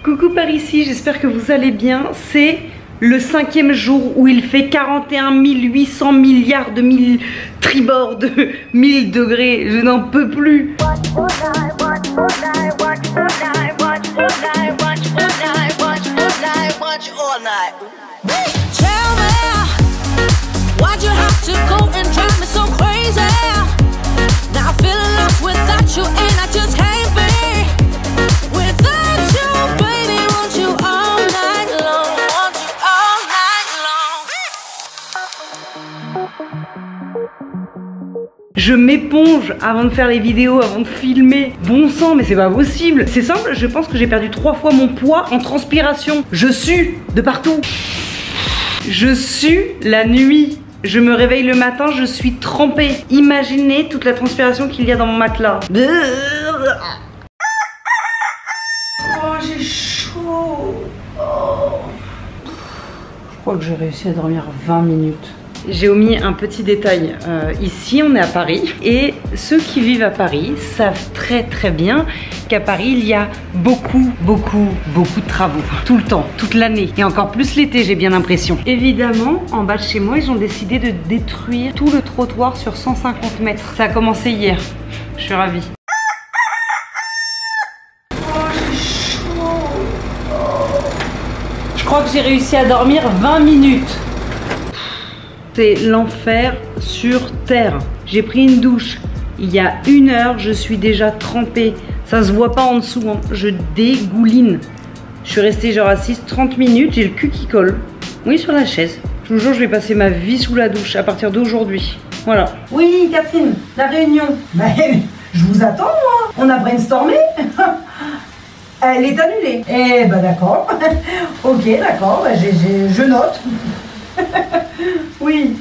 Coucou par ici, j'espère que vous allez bien. C'est le 5e jour où il fait 41 800 milliards de mille tribords de 1000 degrés. Je n'en peux plus. Je m'éponge avant de faire les vidéos, avant de filmer. Bon sang, mais c'est pas possible. C'est simple, je pense que j'ai perdu 3 fois mon poids en transpiration. Je sue de partout. Je sue la nuit. Je me réveille le matin, je suis trempée. Imaginez toute la transpiration qu'il y a dans mon matelas. Oh, j'ai chaud. Oh. Je crois que j'ai réussi à dormir 20 minutes. J'ai omis un petit détail, ici on est à Paris et ceux qui vivent à Paris savent très bien qu'à Paris il y a beaucoup de travaux, tout le temps, toute l'année et encore plus l'été j'ai bien l'impression. Évidemment en bas de chez moi ils ont décidé de détruire tout le trottoir sur 150 mètres, ça a commencé hier, je suis ravie. Oh j'ai chaud. Je crois que j'ai réussi à dormir 20 minutes. C'est l'enfer sur terre. J'ai pris une douche il y a 1 heure, je suis déjà trempée. Ça se voit pas en dessous, hein. Je dégouline. Je suis restée genre assise 30 minutes, j'ai le cul qui colle. Oui, sur la chaise. Je vous jure, je vais passer ma vie sous la douche à partir d'aujourd'hui. Voilà. Oui, Catherine, la réunion. Je vous attends, moi. On a brainstormé. Elle est annulée. Eh ben d'accord. Ok, d'accord, je note. Oui.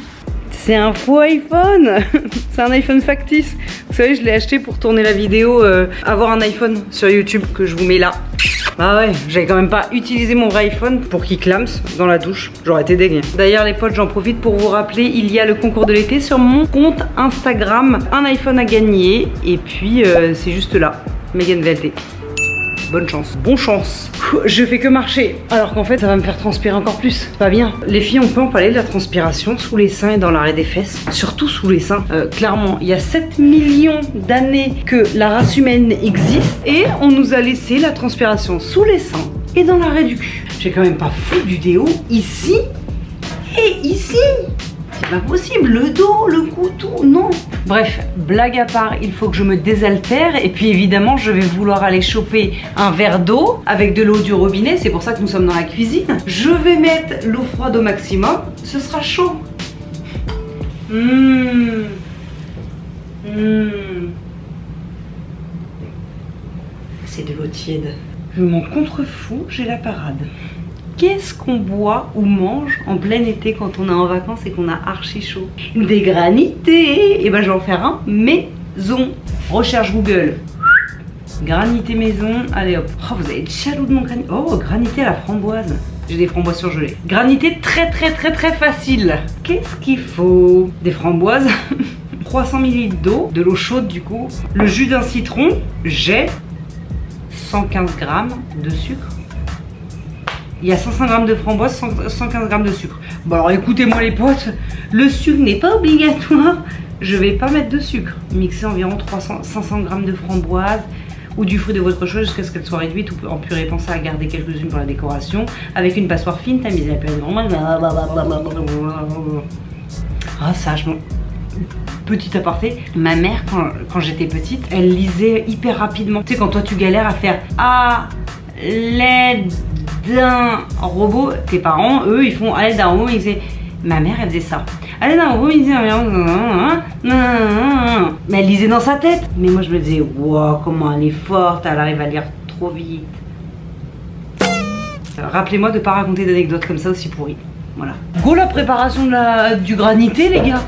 C'est un faux iPhone. C'est un iPhone factice. Vous savez, je l'ai acheté pour tourner la vidéo, avoir un iPhone sur YouTube que je vous mets là. Ah ouais, j'avais quand même pas utilisé mon vrai iPhone pour qu'il clame dans la douche. J'aurais été dégueu. D'ailleurs les potes, j'en profite pour vous rappeler, il y a le concours de l'été sur mon compte Instagram. Un iPhone à gagner et puis c'est juste là. Megan VLT. Bonne chance. Bon chance. Je fais que marcher. Alors qu'en fait, ça va me faire transpirer encore plus. C'est pas bien. Les filles, on peut en parler de la transpiration sous les seins et dans l'arrêt des fesses. Surtout sous les seins. Clairement, il y a 7 millions d'années que la race humaine existe. Et on nous a laissé la transpiration sous les seins et dans l'arrêt du cul. J'ai quand même pas fait du déo ici et ici. C'est pas possible, le dos, le cou, tout, non. Bref, blague à part, il faut que je me désaltère et puis évidemment je vais vouloir aller choper un verre d'eau avec de l'eau du robinet, c'est pour ça que nous sommes dans la cuisine. Je vais mettre l'eau froide au maximum, ce sera chaud. C'est de l'eau tiède. Je m'en contrefous, j'ai la parade. Qu'est-ce qu'on boit ou mange en plein été quand on est en vacances et qu'on a archi chaud? Des granités. Et ben je vais en faire un maison. Recherche Google. Granité maison. Allez hop. Oh, vous avez être jaloux de mon granité. Oh, granité à la framboise. J'ai des framboises surgelées. Granité très facile. Qu'est-ce qu'il faut? Des framboises. 300 ml d'eau. De l'eau chaude du coup. Le jus d'un citron. J'ai 115 g de sucre. Il y a 500 g de framboise, 115 g de sucre. Bon alors écoutez-moi les potes, le sucre n'est pas obligatoire. Je vais pas mettre de sucre. Mixer environ 500 g de framboise ou du fruit de votre choix jusqu'à ce qu'elle soit réduite ou en purée. Pensez à garder quelques-unes pour la décoration. Avec une passoire fine, tamisez la purée normale. Ah sagement. Petit aparté, ma mère quand j'étais petite, elle lisait hyper rapidement. Tu sais quand toi tu galères à faire à l'aide d'un robot, tes parents, eux, ils font à l'aide d'un robot, ils disaient, ma mère, elle faisait ça. À l'aide d'un robot, ils disaient, mais elle lisait dans sa tête. Mais moi, je me disais, wow, comment elle est forte, elle arrive à lire trop vite. Rappelez-moi de ne pas raconter d'anecdotes comme ça aussi pourries. Voilà. Go la préparation du granité, les gars.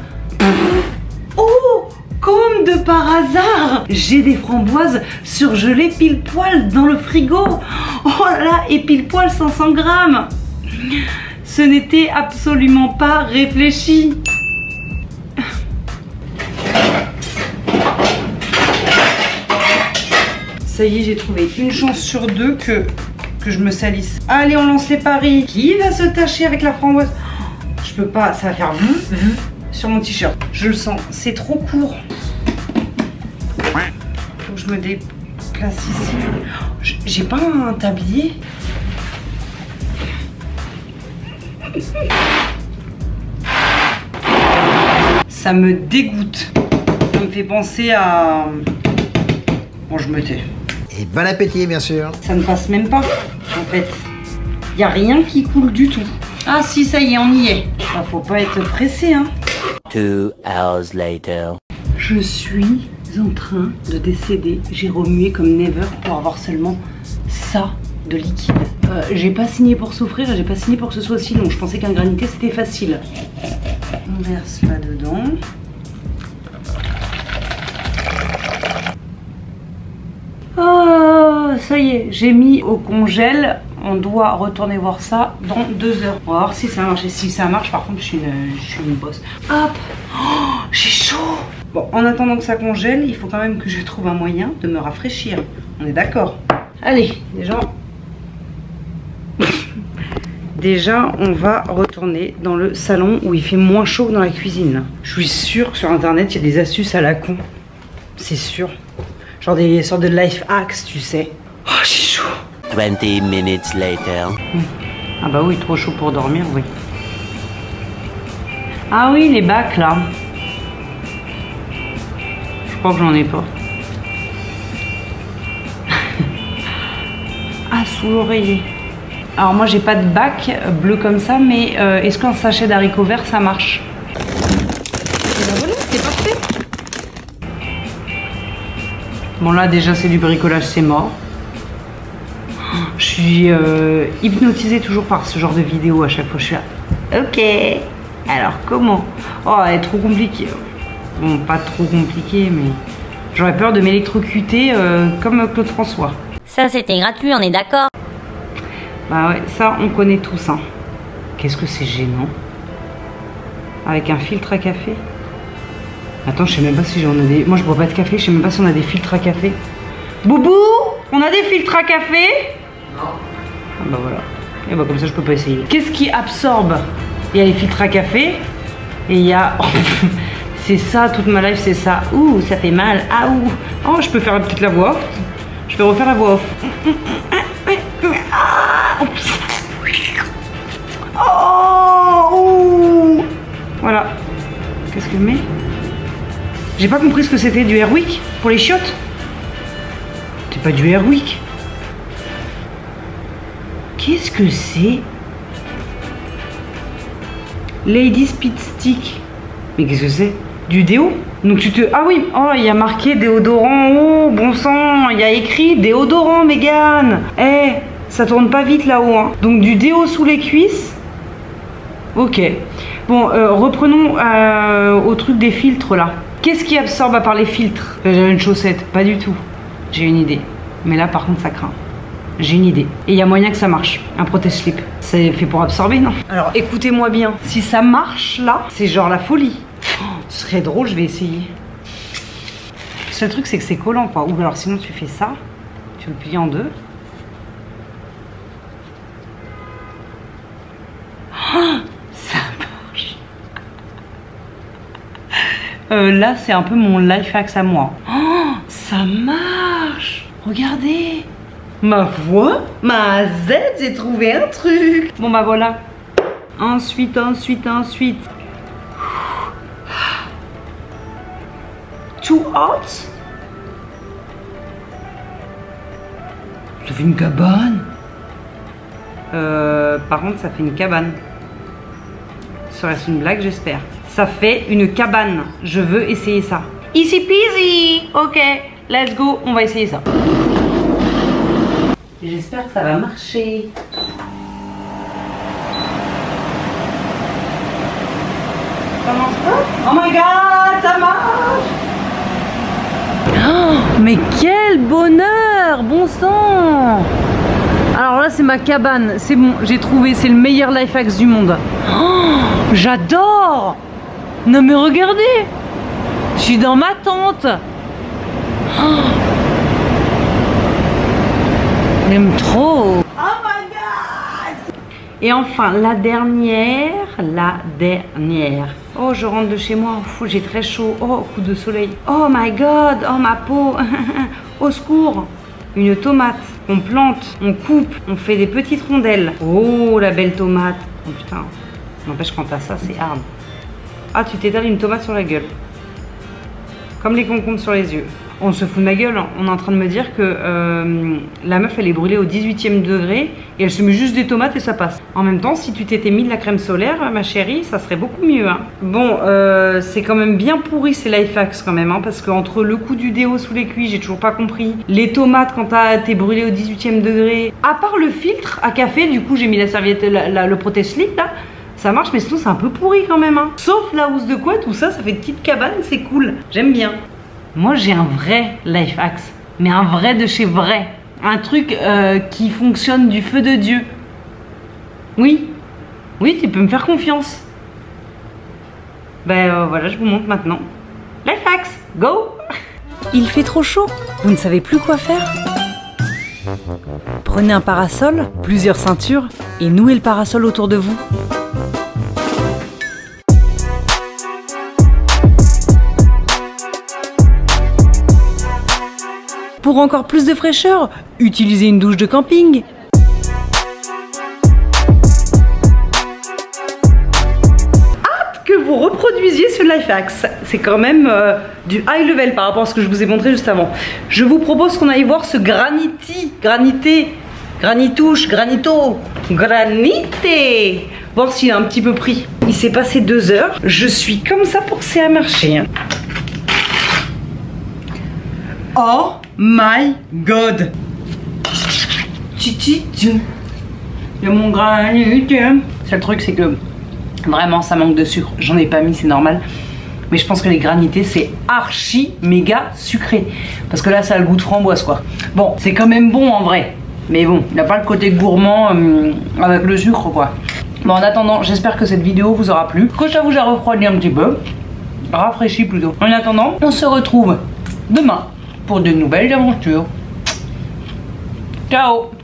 Oh, comme de par hasard, j'ai des framboises surgelées pile poil dans le frigo. Oh là là, et pile poil 500 g. Ce n'était absolument pas réfléchi. Ça y est, j'ai trouvé une chance sur deux que que je me salisse. Allez, on lance les paris. Qui va se tâcher avec la framboise? Je peux pas, ça va faire sur mon t-shirt. Je le sens, c'est trop court. Faut que je me déplace ici. J'ai pas un tablier. Ça me dégoûte. Ça me fait penser à... Bon, je me tais. Et bon appétit, bien sûr. Ça ne passe même pas, en fait. Il n'y a rien qui coule du tout. Ah si, ça y est, on y est. Bah, faut pas être pressé, hein. 2 hours later. Je suis en train de décéder. J'ai remué comme never pour avoir seulement ça de liquide. J'ai pas signé pour souffrir, j'ai pas signé pour que ce soit aussi long. Je pensais qu'un granité c'était facile. On verse là-dedans. Oh, ça y est, j'ai mis au congèle. On doit retourner voir ça dans 2 heures. On va voir si ça marche. Et si ça marche, par contre, je suis une bosse. Hop, oh, j'ai chaud. Bon, en attendant que ça congèle, il faut quand même que je trouve un moyen de me rafraîchir. On est d'accord? Allez, déjà, on va retourner dans le salon où il fait moins chaud que dans la cuisine. Je suis sûre que sur internet, il y a des astuces à la con. C'est sûr. Genre des sortes de life hacks, tu sais. Oh, j'ai chaud. 20 minutes later. Oui. Ah bah oui, trop chaud pour dormir, oui. Ah oui, les bacs là. Je crois que j'en ai pas. Ah, sous l'oreiller. Alors moi j'ai pas de bac bleu comme ça, mais est-ce qu'un sachet d'haricots verts ça marche? Et ben voilà, c'est parfait. Bon là déjà c'est du bricolage, c'est mort. Je suis hypnotisée toujours par ce genre de vidéo à chaque fois. Je suis là, ok, alors comment? Oh, elle est trop compliquée. Bon, pas trop compliquée, mais j'aurais peur de m'électrocuter comme Claude François. Ça c'était gratuit, on est d'accord? Bah ouais, ça on connaît tous, hein. Qu'est-ce que c'est gênant. Avec un filtre à café. Attends, je sais même pas si j'en ai des... Moi je bois pas de café, je sais même pas si on a des filtres à café. Boubou, on a des filtres à café? Non. Ah bah voilà. Et bah comme ça je peux pas essayer. Qu'est-ce qui absorbe? Il y a les filtres à café. Et il y a... c'est ça, toute ma life c'est ça. Ouh, ça fait mal. Ah ouh. Oh, je peux faire peut-être la voix off. Je vais refaire la voix off. Oh, voilà. Qu'est-ce qu'elle met? J'ai pas compris ce que c'était, du Airwick pour les chiottes. C'est pas du Airwick. Qu'est-ce que c'est? Lady Speed Stick. Mais qu'est-ce que c'est? Du déo? Donc tu te... Ah oui, oh, il y a marqué déodorant. Oh, bon sang, il y a écrit déodorant, Mégane. Eh, ça tourne pas vite là-haut, hein. Donc du déo sous les cuisses. Ok. Bon, reprenons au truc des filtres là. Qu'est-ce qui absorbe à part les filtres? J'ai une chaussette, pas du tout. J'ai une idée. Mais là par contre ça craint. J'ai une idée. Et il y a moyen que ça marche. Un protège-slip. C'est fait pour absorber, non? Alors écoutez-moi bien. Si ça marche là, c'est genre la folie. Oh, ce serait drôle, je vais essayer. Le seul truc c'est que c'est collant quoi. Ou alors sinon tu fais ça. Tu le plies en deux. Oh, ça marche. Là c'est un peu mon life hack à moi. Oh, ça marche. Regardez. Ma voix, ma Z, j'ai trouvé un truc. Bon bah voilà. Ensuite. Too hot. Ça fait une cabane. Par contre ça fait une cabane. Serait-ce une blague, j'espère. Ça fait une cabane. Je veux essayer ça. Easy peasy. Ok, let's go, on va essayer ça. J'espère que ça va marcher. Ça marche pas? Oh my god, ça marche! Oh, mais quel bonheur! Bon sang! Alors là, c'est ma cabane. C'est bon, j'ai trouvé. C'est le meilleur life hack du monde. Oh, j'adore! Non mais regardez! Je suis dans ma tente. Oh, j'aime trop. Oh Et enfin, la dernière. Oh, je rentre de chez moi, fou, j'ai très chaud. Oh, coup de soleil. Oh my god, oh ma peau. Au secours. Une tomate qu'on plante, on coupe, on fait des petites rondelles. Oh, la belle tomate. Oh putain, n'empêche quand t'as ça, c'est hard. Ah, tu t'étales une tomate sur la gueule. Comme les concombres sur les yeux. On se fout de ma gueule, on est en train de me dire que la meuf elle est brûlée au 18e degré et elle se met juste des tomates et ça passe. En même temps, si tu t'étais mis de la crème solaire, ma chérie, ça serait beaucoup mieux. Hein. Bon, c'est quand même bien pourri ces life hacks quand même, hein, parce qu'entre le coup du déo sous les cuits, j'ai toujours pas compris. Les tomates quand t'es brûlé au 18e degré. À part le filtre à café, du coup j'ai mis la serviette, le protège-slip là. Ça marche, mais sinon c'est un peu pourri quand même. Hein. Sauf la housse de couette, tout ça, ça fait une petite cabane, c'est cool. J'aime bien. Moi, j'ai un vrai life hacks, mais un vrai de chez vrai. Un truc qui fonctionne du feu de Dieu. Oui, oui, tu peux me faire confiance. Ben voilà, je vous montre maintenant. Life hacks, go! Il fait trop chaud, vous ne savez plus quoi faire? Prenez un parasol, plusieurs ceintures, et nouez le parasol autour de vous. Pour encore plus de fraîcheur, utilisez une douche de camping. Hâte que vous reproduisiez ce life hacks. C'est quand même du high level par rapport à ce que je vous ai montré juste avant. Je vous propose qu'on aille voir ce granité, voir s'il a un petit peu pris. Il s'est passé 2 heures. Je suis comme ça pour que c'est à marcher. Hein. Oh my god! Il y a mon granité. C'est le truc, c'est que vraiment ça manque de sucre. J'en ai pas mis, c'est normal. Mais je pense que les granités c'est archi méga sucré. Parce que là ça a le goût de framboise quoi. Bon, c'est quand même bon en vrai. Mais bon, il n'a pas le côté gourmand avec le sucre quoi. Bon, en attendant, j'espère que cette vidéo vous aura plu. Que ça vous a refroidi un petit peu. Rafraîchi plutôt. En attendant, on se retrouve demain pour de nouvelles aventures. Ciao!